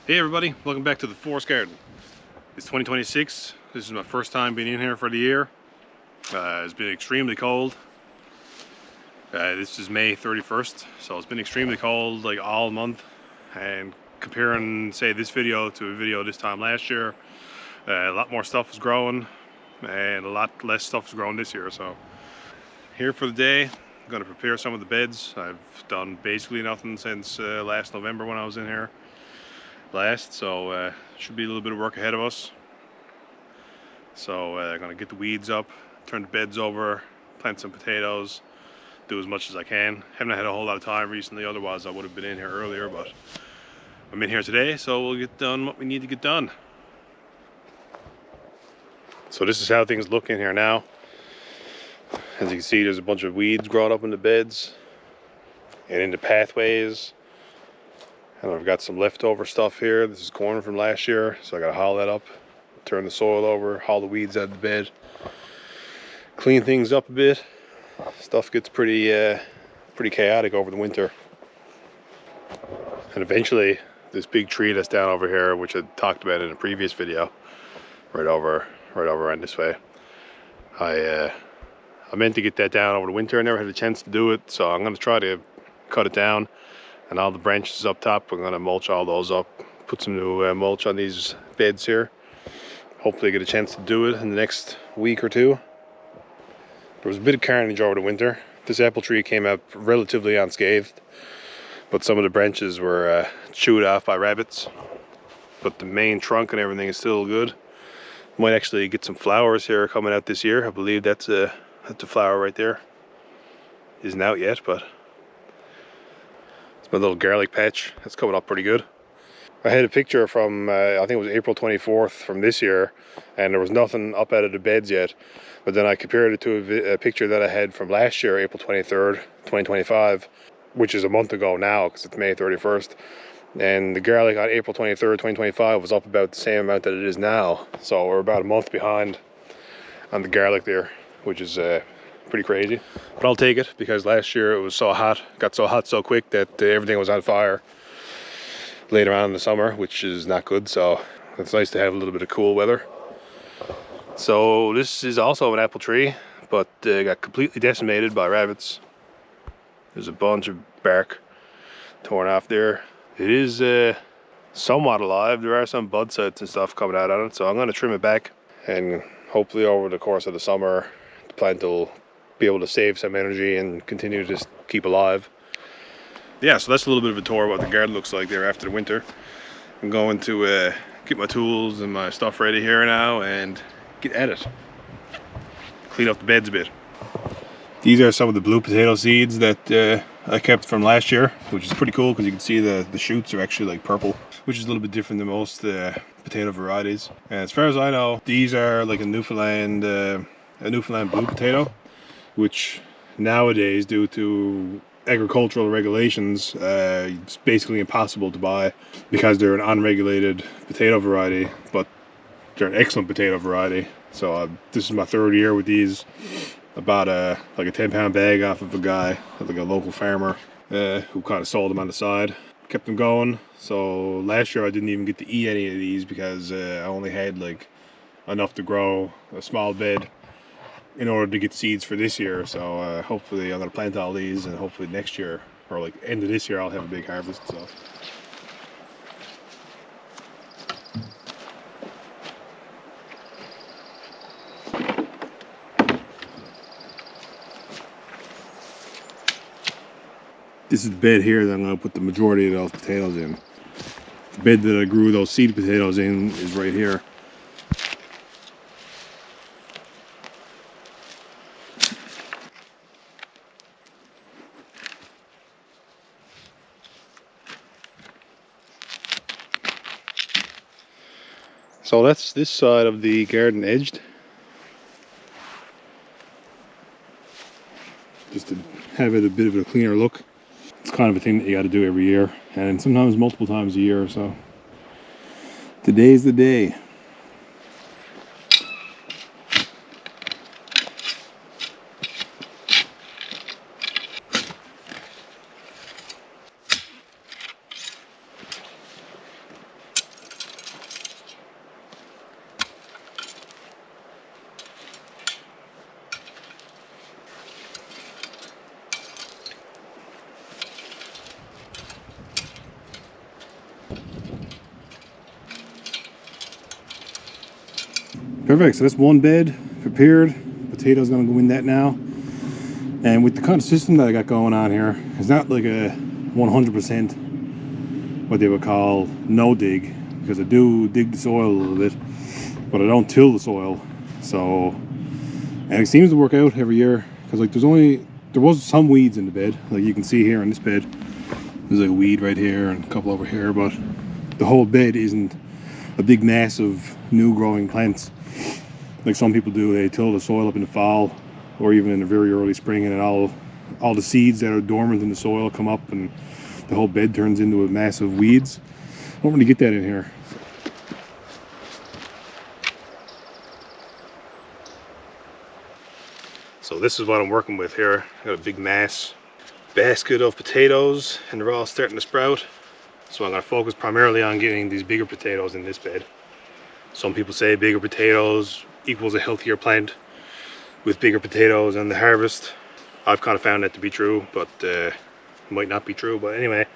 Hey everybody, welcome back to the Forest Garden. It's 2026. This is my first time being in here for the year. It's been extremely cold. This is May 31st, so it's been extremely cold like all month. And comparing, say, this video to a video this time last year, a lot more stuff was growing and a lot less stuff was growing this year. So here for the day, I'm going to prepare some of the beds. I've done basically nothing since last November when I was in here last, so should be a little bit of work ahead of us. So I'm gonna get the weeds up, turn the beds over, plant some potatoes, do as much as I can. Haven't had a whole lot of time recently, otherwise I would have been in here earlier, but I'm in here today, so we'll get done what we need to get done. So this is how things look in here now. As you can see, there's a bunch of weeds growing up in the beds and in the pathways. And I've got some leftover stuff here. This is corn from last year, so I gotta haul that up, turn the soil over, haul the weeds out of the bed, clean things up a bit. Stuff gets pretty chaotic over the winter. And eventually, this big tree that's down over here, which I talked about in a previous video, right over around this way, I meant to get that down over the winter. I never had a chance to do it, so I'm gonna try to cut it down. And all the branches up top, I'm gonna mulch all those up, put some new mulch on these beds here. Hopefully get a chance to do it in the next week or two. There was a bit of carnage over the winter. This apple tree came out relatively unscathed, but some of the branches were chewed off by rabbits. But the main trunk and everything is still good. Might actually get some flowers here coming out this year. I believe that's a flower right there. Isn't out yet, but my little garlic patch, that's coming up pretty good. I had a picture from, I think it was April 24th from this year, and there was nothing up out of the beds yet. But then I compared it to a picture that I had from last year, April 23rd, 2025, which is a month ago now, because it's May 31st. And the garlic on April 23rd, 2025 was up about the same amount that it is now. So we're about a month behind on the garlic there, which is pretty crazy, but I'll take it because last year it was so hot, got so hot so quick that everything was on fire later on in the summer, which is not good. So it's nice to have a little bit of cool weather. So this is also an apple tree, but got completely decimated by rabbits. There's a bunch of bark torn off there. It is somewhat alive. There are some bud sets and stuff coming out on it, so I'm going to trim it back, and hopefully over the course of the summer the plant will be able to save some energy and continue to just keep alive. Yeah, so that's a little bit of a tour of what the garden looks like there after the winter. I'm going to get my tools and my stuff ready here now and get at it. Clean up the beds a bit. These are some of the blue potato seeds that I kept from last year, which is pretty cool because you can see the shoots are actually like purple, which is a little bit different than most potato varieties. And as far as I know, these are like a Newfoundland Blue potato, which nowadays, due to agricultural regulations, it's basically impossible to buy because they're an unregulated potato variety, but they're an excellent potato variety. So this is my third year with these. I bought like a 10-pound bag off of a guy, like a local farmer, who kind of sold them on the side. Kept them going. So last year I didn't even get to eat any of these because I only had like enough to grow a small bed in order to get seeds for this year. So hopefully I'm going to plant all these, and hopefully next year, or like end of this year, I'll have a big harvest. So this is the bed here that I'm going to put the majority of those potatoes in. The bed that I grew those seed potatoes in is right here. So that's this side of the garden edged. Just to have it a bit of a cleaner look. It's kind of a thing that you got to do every year, and sometimes multiple times a year. So today's the day. Perfect, so that's one bed prepared. Potatoes gonna go in that now. And with the kind of system that I got going on here, it's not like a 100% what they would call no dig, because I do dig the soil a little bit, but I don't till the soil. So, and it seems to work out every year, because like there was some weeds in the bed, like you can see here in this bed. There's like a weed right here and a couple over here, but the whole bed isn't a big mass of new growing plants like some people do. They till the soil up in the fall or even in the very early spring, and all the seeds that are dormant in the soil come up and the whole bed turns into a mass of weeds. I don't really get that in here. So this is what I'm working with here. I got a big basket of potatoes, and they're all starting to sprout. So I'm going to focus primarily on getting these bigger potatoes in this bed. Some people say bigger potatoes equals a healthier plant with bigger potatoes and the harvest. I've kind of found that to be true, but it might not be true. But anyway,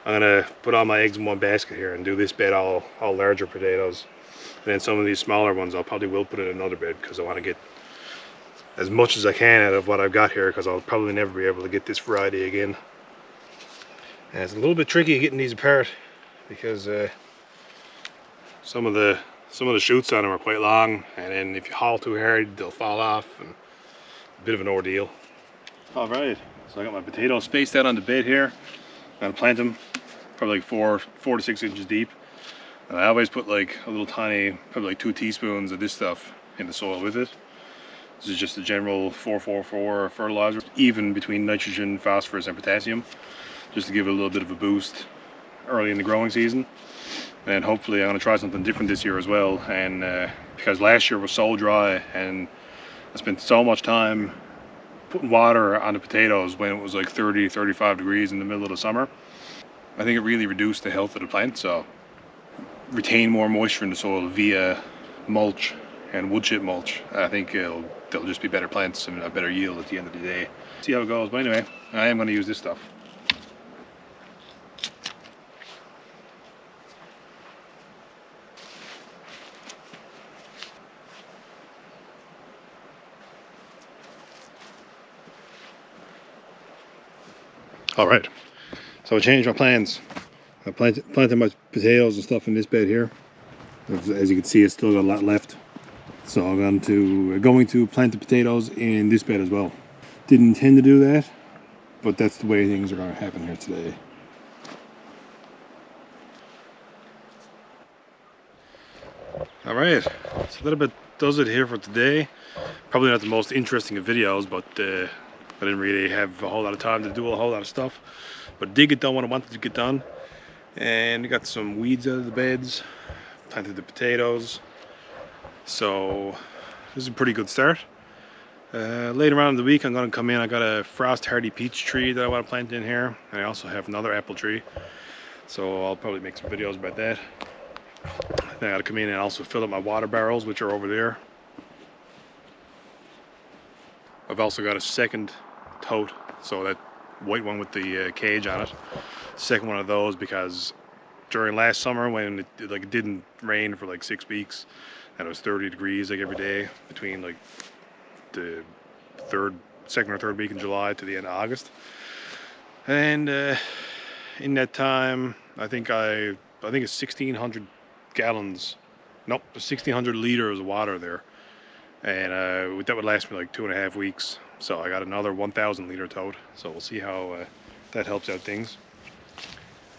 I'm going to put all my eggs in one basket here and do this bed all larger potatoes. And then some of these smaller ones I probably will put in another bed, because I want to get as much as I can out of what I've got here, because I'll probably never be able to get this variety again. And it's a little bit tricky getting these apart, because some of the shoots on them are quite long, and then if you haul too hard they'll fall off, and a bit of an ordeal. All right, so I got my potatoes spaced out on the bed here. I'm gonna plant them probably like 4 to 6 inches deep, and I always put like a little tiny, probably like 2 teaspoons of this stuff in the soil with it. This is just a general 4-4-4 fertilizer, even between nitrogen, phosphorus and potassium, just to give it a little bit of a boost early in the growing season. And hopefully I'm going to try something different this year as well, and because last year was so dry and I spent so much time putting water on the potatoes when it was like 30-35 degrees in the middle of the summer, I think it really reduced the health of the plant. So retain more moisture in the soil via mulch and wood chip mulch. I think they'll just be better plants and a better yield at the end of the day. See how it goes. But anyway, I am going to use this stuff. All right, so I changed my plans. I planted my potatoes and stuff in this bed here. As you can see, it's still got a lot left. So I'm going to plant the potatoes in this bed as well. Didn't intend to do that, but that's the way things are going to happen here today. All right, so that about does it here for today. Probably not the most interesting of videos, but I didn't really have a whole lot of time to do a whole lot of stuff. But did get done what I wanted to get done. And we got some weeds out of the beds, planted the potatoes. So this is a pretty good start. Later on in the week I'm going to come in. I got a frost hardy peach tree that I want to plant in here, and I also have another apple tree, so I'll probably make some videos about that. Then I got to come in and also fill up my water barrels, which are over there. I've also got a second tote, so that white one with the cage on it, second one of those, because during last summer when it didn't rain for like 6 weeks and it was 30 degrees like every day between like the second or third week in July to the end of August, and in that time I think it's 1,600 gallons, nope, 1,600 liters of water there, and that would last me like 2.5 weeks. So I got another 1,000 liter tote, so we'll see how that helps out things.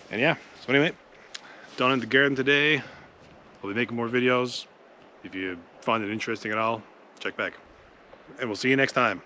And yeah, so anyway, done in the garden today. I'll be making more videos. If you find it interesting at all, check back. And we'll see you next time.